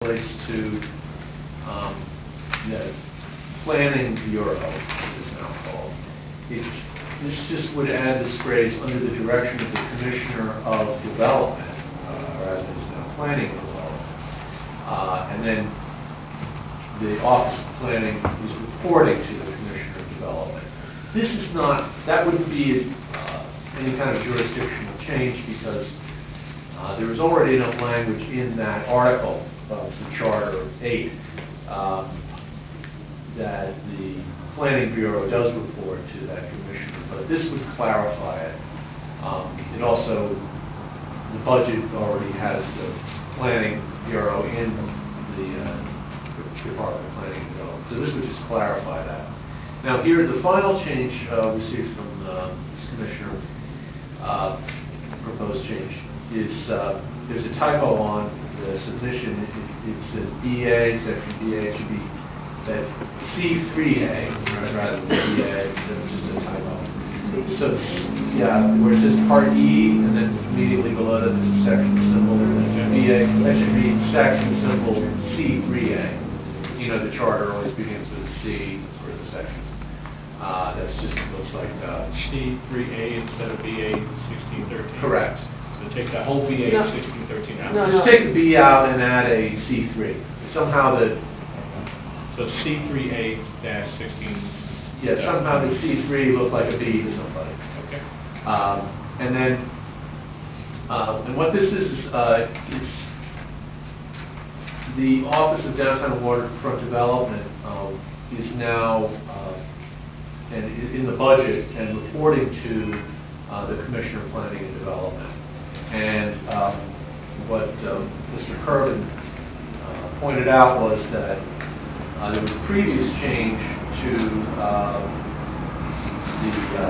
relates to the Planning Bureau, as it is now called. This just would add this phrase, under the direction of the Commissioner of Development, or as it is now, Planning Development. And then the Office of Planning is reporting to the Commissioner of Development. This is not, that wouldn't be any kind of jurisdictional change because there is already enough language in that article of the Charter 8 that the Planning Bureau does report to that commissioner, but this would clarify it. It also, the budget already has the Planning Bureau in the Department of Planning and Development, so this would just clarify that. Now here, the final change we see from this commissioner, proposed change, is there's a typo on the submission. It says BA, section BA, it should be that C3A rather than BA, that was just a typo. So, yeah, where it says Part E, and then immediately below that there's a section symbol, and it's BA, that should be section symbol C3A. You know, the charter always begins with a C for the sections. That's just, it looks like C3A instead of BA 1613. Correct. So take that whole BA 1613 out. Just take the B out and add a C3. Somehow the... So C3A-16. Yeah, somehow the C3 looked like a B to somebody. Okay. And then, and what this is it's the Office of Downtown Waterfront Development is now and in the budget and reporting to the Commissioner of Planning and Development. And what Mr. Kervin pointed out was that there was a previous change to the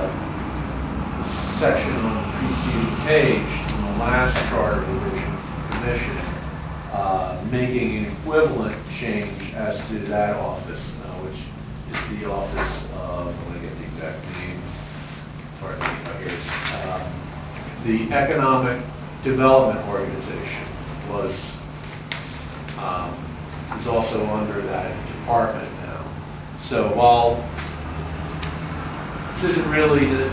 section on the preceding page in the last charter revision commission, making an equivalent change as to that office, which is the office of, I'm going to get the exact name, pardon me, here it is. The Economic Development Organization was is also under that department now. So while this isn't really the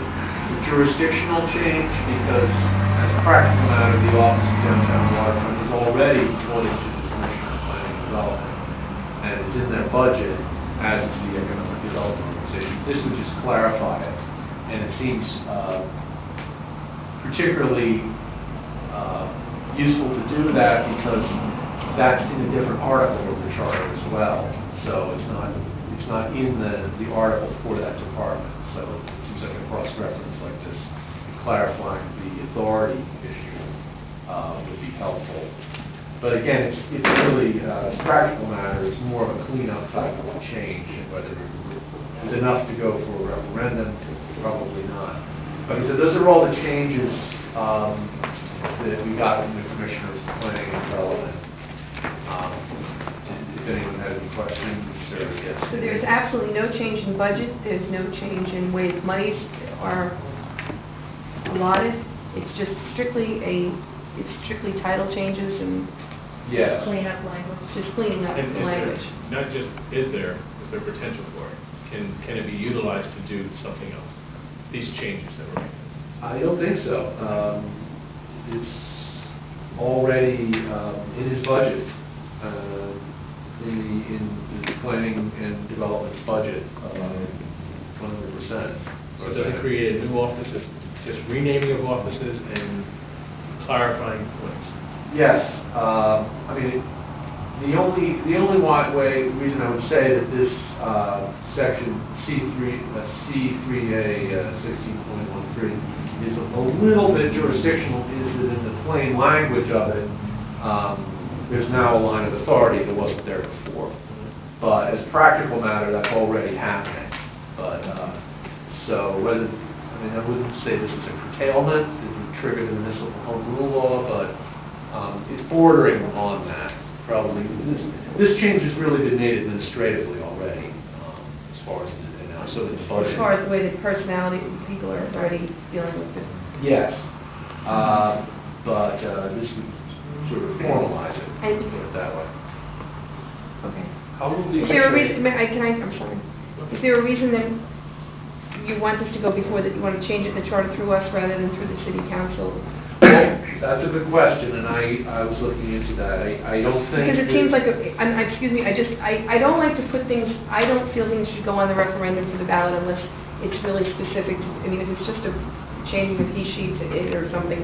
jurisdictional change, because as a practical matter, the Office of Downtown Waterfront is already reporting to the Commissioner of Planning and Development, and it's in their budget as is the Economic Development Organization. This would just clarify it, and it seems particularly useful to do that because that's in a different article of the charter as well. So it's not in the article for that department. So it seems like a cross-reference like this, clarifying the authority issue would be helpful. But again, it's really as a practical matter, it's more of a cleanup type of a change, and whether it's enough to go for a referendum, probably not. Like I said, those are all the changes that we got from the Commissioner of Planning and Development. If anyone has any questions, or yes. So there's absolutely no change in budget. There's no change in way the monies are allotted. It's just strictly title changes and Yes. cleaning up language. Just cleaning up And language. Not just is there potential for it? Can it be utilized to do something else? These changes that we're making. I don't think so. It's already in his budget, in the Planning and Development's budget, 100%. So it doesn't create a new office, it's just renaming of offices and clarifying points. Yes. I mean, the only reason I would say that this section C3A 16.13 is a little bit jurisdictional is that in the plain language of it, there's now a line of authority that wasn't there before. But as a practical matter, that's already happening. But so whether, I mean, I wouldn't say this is a curtailment that would trigger the municipal home rule law, but it's bordering on that. Probably this change has really been made administratively already, as far as now. So in the budget. As far as the way the personality people are already dealing with it. Yes, but this would sort of formalize it. Put it that way. How will these Is there a change- reason, I'm sorry. Is there a reason that you want this to go before, that you want to change it in the charter through us rather than through the city council? Well, that's a good question, and I was looking into that. I don't think... Because it that- seems like, excuse me, I don't like to put things, I don't feel things should go on the referendum for the ballot unless it's really specific. I mean, if it's just a changing of he, she to it or something,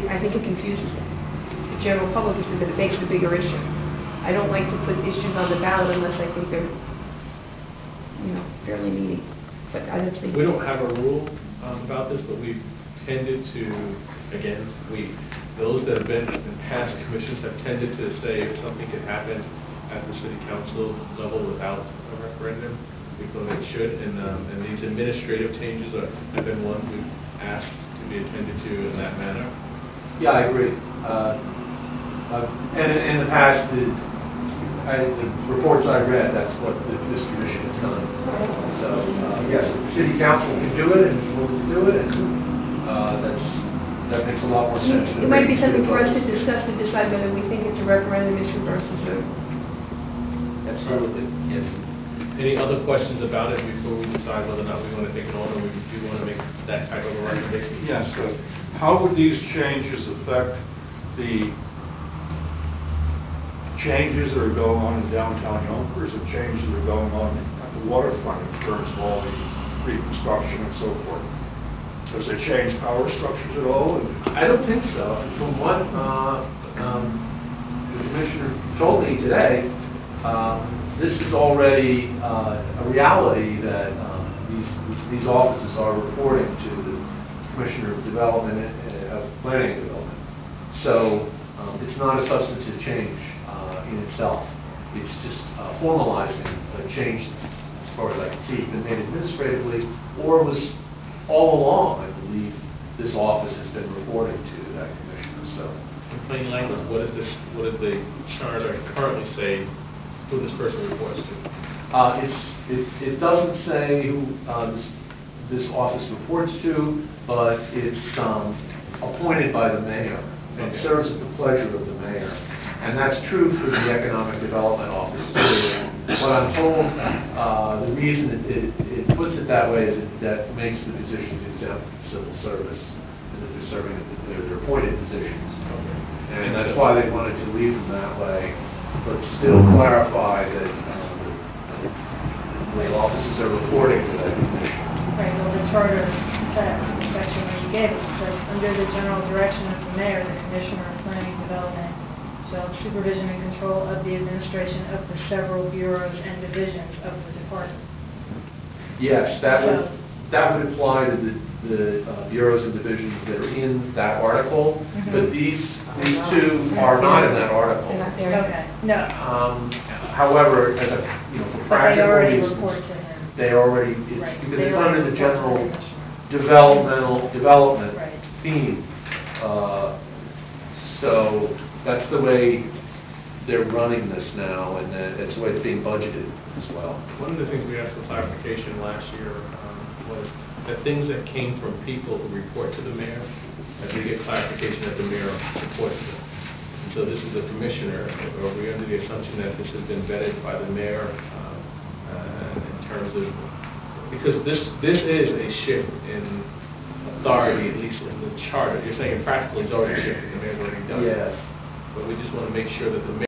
I think it confuses the general public, is that it makes it a bigger issue. I don't like to put issues on the ballot unless I think they're, fairly meaty. But I don't think... We don't have a rule about this, but we've tended to, again, those that have been in past commissions have tended to say if something could happen at the city council level without a referendum, we feel it should, and these administrative changes have been ones we've asked to be attended to in that manner. Yeah, I agree. And in the past, the reports I read, that's what this commission has done. So, yes, the city council can do it and is willing to do it, and that makes a lot more sense. It might be something for us to discuss, to decide whether we think it's a referendum issue versus a... Absolutely, yes. Any other questions about it before we decide whether or not we want to take it on, or we do want to make that type of a recommendation? Yes, how would these changes affect the changes that are going on in downtown Yonkers, the changes that are going on at the waterfront in terms of all the reconstruction and so forth? Does it change power structures at all? I don't think so. From what the commissioner told me today, this is already a reality that these offices are reporting to the Commissioner of Development, of Planning and Development. So it's not a substantive change in itself. It's just formalizing a change, as far as I can see, been made administratively, or was all along, I believe, this office has been reporting to that commissioner. So, In plain language, what does the charter currently say who this person reports to? it doesn't say who this office reports to, but it's appointed by the mayor and Okay. serves at the pleasure of the mayor. And that's true for the Economic Development Office too. What I'm told, the reason it puts it that way is that makes the positions exempt from civil service, and that they're serving their appointed positions. And that's why they wanted to leave them that way, but still clarify that the offices are reporting to that commission. Right, well, the charter, that section where you gave it, says, under the general direction of the mayor, the commissioner of planning and development shall have supervision and control of the administration of the several bureaus and divisions of the department. Yes, that would apply to the bureaus and divisions that are in that article, Mhm. but these two are not in that article. They're not there. Okay, no, However, as a, for but they practical already reasons, report to him. they already, it's, Right, because they it's already under the report to general the commissioner. development Right. theme. So that's the way they're running this now, and that's the way it's being budgeted as well. One of the things we asked for clarification last year was that things that came from people who report to the mayor, that we get clarification that the mayor supports them. And so this is the commissioner, or we're under the assumption that this has been vetted by the mayor in terms of, because this is a shift in authority, at least in the charter. You're saying in practical, it's already shifted, the mayor's already done it. Yes. But we just want to make sure that the mayor